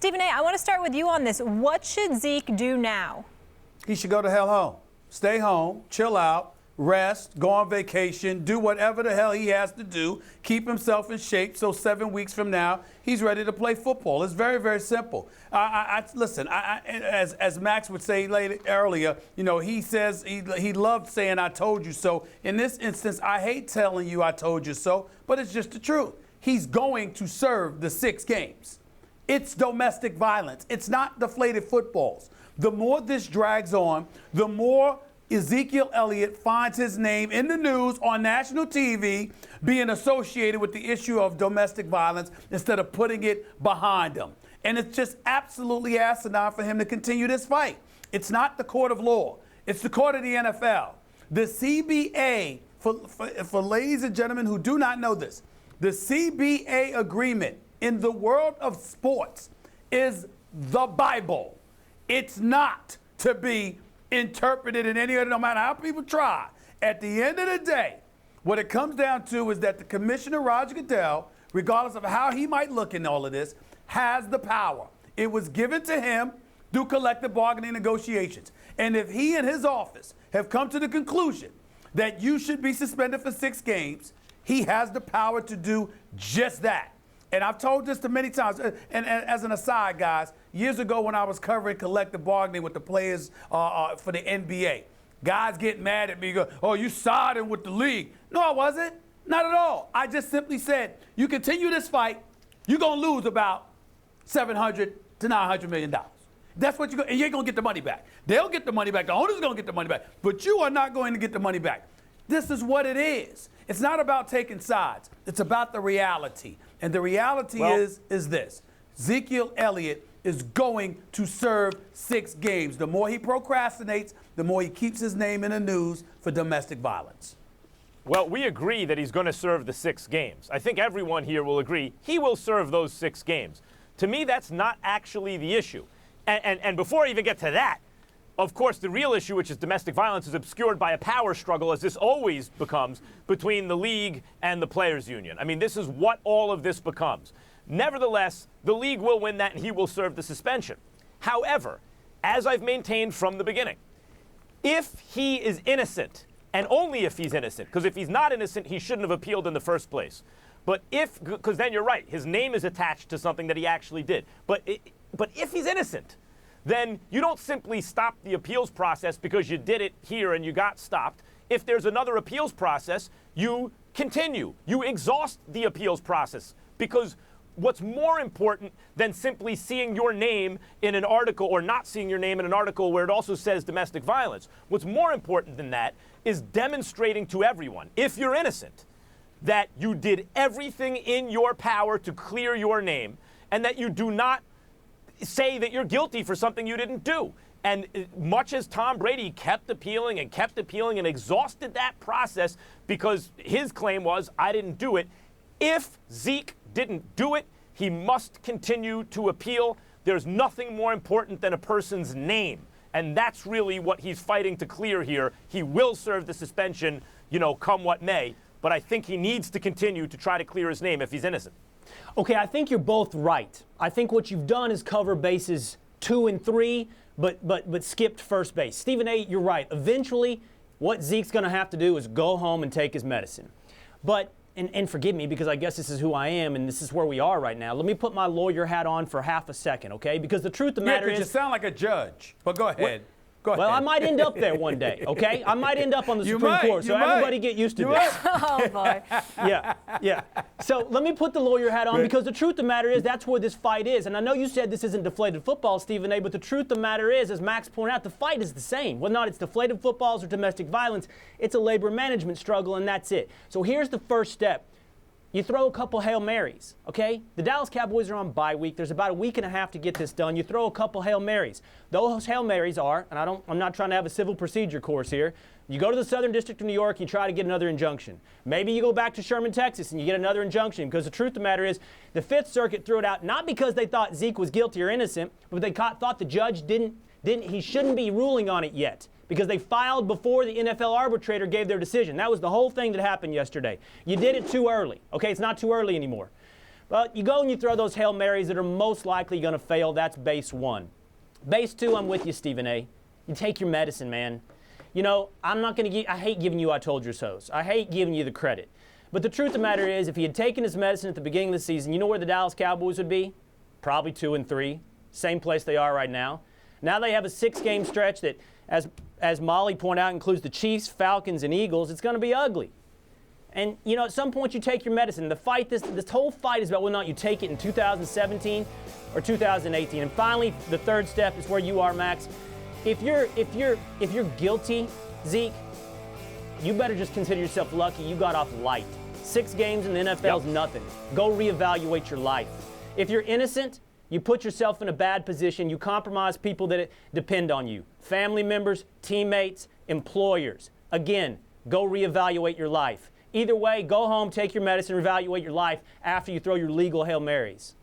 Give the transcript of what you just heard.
Stephen A., I want to start with you on this. What should Zeke do now? He should go to hell home. Stay home, chill out, rest, go on vacation, do whatever the hell he has to do, keep himself in shape so 7 weeks from now he's ready to play football. It's very, very simple. Listen, as Max would say earlier, you know, he says he loved saying I told you so. In this instance, I hate telling you I told you so, but it's just the truth. He's going to serve the 6 games. It's domestic violence. It's not deflated footballs. The more this drags on, the more Ezekiel Elliott finds his name in the news on national TV being associated with the issue of domestic violence instead of putting it behind him. And it's just absolutely asinine for him to continue this fight. It's not the court of law. It's the court of the NFL. The CBA, for ladies and gentlemen who do not know this, the CBA agreement in the world of sports is the Bible. It's not to be interpreted in any other, no matter how people try. At the end of the day, what it comes down to is that the commissioner, Roger Goodell, regardless of how he might look in all of this, has the power. It was given to him through collective bargaining negotiations. And if he and his office have come to the conclusion that you should be suspended for 6 games, he has the power to do just that. And I've told this to many times. And as an aside, guys, years ago when I was covering collective bargaining with the players for the NBA, guys get mad at me, go, oh, you siding with the league. No, I wasn't. Not at all. I just simply said, you continue this fight, you're going to lose about $700 to $900 million. That's what and you ain't going to get the money back. They'll get the money back. The owner's going to get the money back. But you are not going to get the money back. This is what it is. It's not about taking sides. It's about the reality. And the reality is this. Ezekiel Elliott is going to serve 6 games. The more he procrastinates, the more he keeps his name in the news for domestic violence. Well, we agree that he's going to serve the 6 games. I think everyone here will agree he will serve those 6 games. To me, that's not actually the issue. And before I even get to that, of course, the real issue, which is domestic violence, is obscured by a power struggle, as this always becomes, between the league and the players' union. I mean, this is what all of this becomes. Nevertheless, the league will win that, and he will serve the suspension. However, as I've maintained from the beginning, if he is innocent, and only if he's innocent, because if he's not innocent, he shouldn't have appealed in the first place. But because then you're right, his name is attached to something that he actually did. But if he's innocent, then you don't simply stop the appeals process because you did it here and you got stopped. If there's another appeals process, you continue. You exhaust the appeals process, because what's more important than simply seeing your name in an article or not seeing your name in an article where it also says domestic violence, what's more important than that is demonstrating to everyone, if you're innocent, that you did everything in your power to clear your name and that you do not say that you're guilty for something you didn't do. And much as Tom Brady kept appealing and exhausted that process because his claim was, I didn't do it, if Zeke didn't do it, he must continue to appeal. There's nothing more important than a person's name. And that's really what he's fighting to clear here. He will serve the suspension, come what may. But I think he needs to continue to try to clear his name if he's innocent. Okay, I think you're both right. I think what you've done is cover bases 2 and 3, but skipped first base. Stephen A., you're right. Eventually, what Zeke's going to have to do is go home and take his medicine. But, and forgive me, because I guess this is who I am and this is where we are right now. Let me put my lawyer hat on for half a second, okay? Because the truth of the matter is... you sound like a judge, but go ahead. Well, I might end up there one day, okay? I might end up on the Supreme Court, so everybody get used to this. Oh, boy. Yeah. So let me put the lawyer hat on, because the truth of the matter is that's where this fight is. And I know you said this isn't deflated football, Stephen A., but the truth of the matter is, as Max pointed out, the fight is the same. Whether or not it's deflated footballs or domestic violence, it's a labor management struggle, and that's it. So here's the first step. You throw a couple Hail Marys, okay? The Dallas Cowboys are on bye week. There's about a week and a half to get this done. You throw a couple Hail Marys. Those Hail Marys are, and I'm not trying to have a civil procedure course here, you go to the Southern District of New York, you try to get another injunction. Maybe you go back to Sherman, Texas, and you get another injunction, because the truth of the matter is the Fifth Circuit threw it out not because they thought Zeke was guilty or innocent, but they thought the judge he shouldn't be ruling on it yet, because they filed before the NFL arbitrator gave their decision. That was the whole thing that happened yesterday. You did it too early. Okay, it's not too early anymore. Well, you go and you throw those Hail Marys that are most likely going to fail. That's base one. Base two, I'm with you, Stephen A. You take your medicine, man. You know, I'm not going to I hate giving you I told you so's. I hate giving you the credit. But the truth of the matter is, if he had taken his medicine at the beginning of the season, you know where the Dallas Cowboys would be? Probably 2-3. Same place they are right now. Now they have a 6-game stretch that, as Molly pointed out, includes the Chiefs, Falcons, and Eagles. It's going to be ugly. And, you know, at some point you take your medicine. The fight, this whole fight is about whether or not you take it in 2017 or 2018. And finally, the third step is where you are, Max. If you're guilty, Zeke, you better just consider yourself lucky you got off light. 6 games in the NFL is nothing. Go reevaluate your life. If you're innocent, you put yourself in a bad position. You compromise people that depend on you. Family members, teammates, employers. Again, go reevaluate your life. Either way, go home, take your medicine, reevaluate your life after you throw your legal Hail Marys.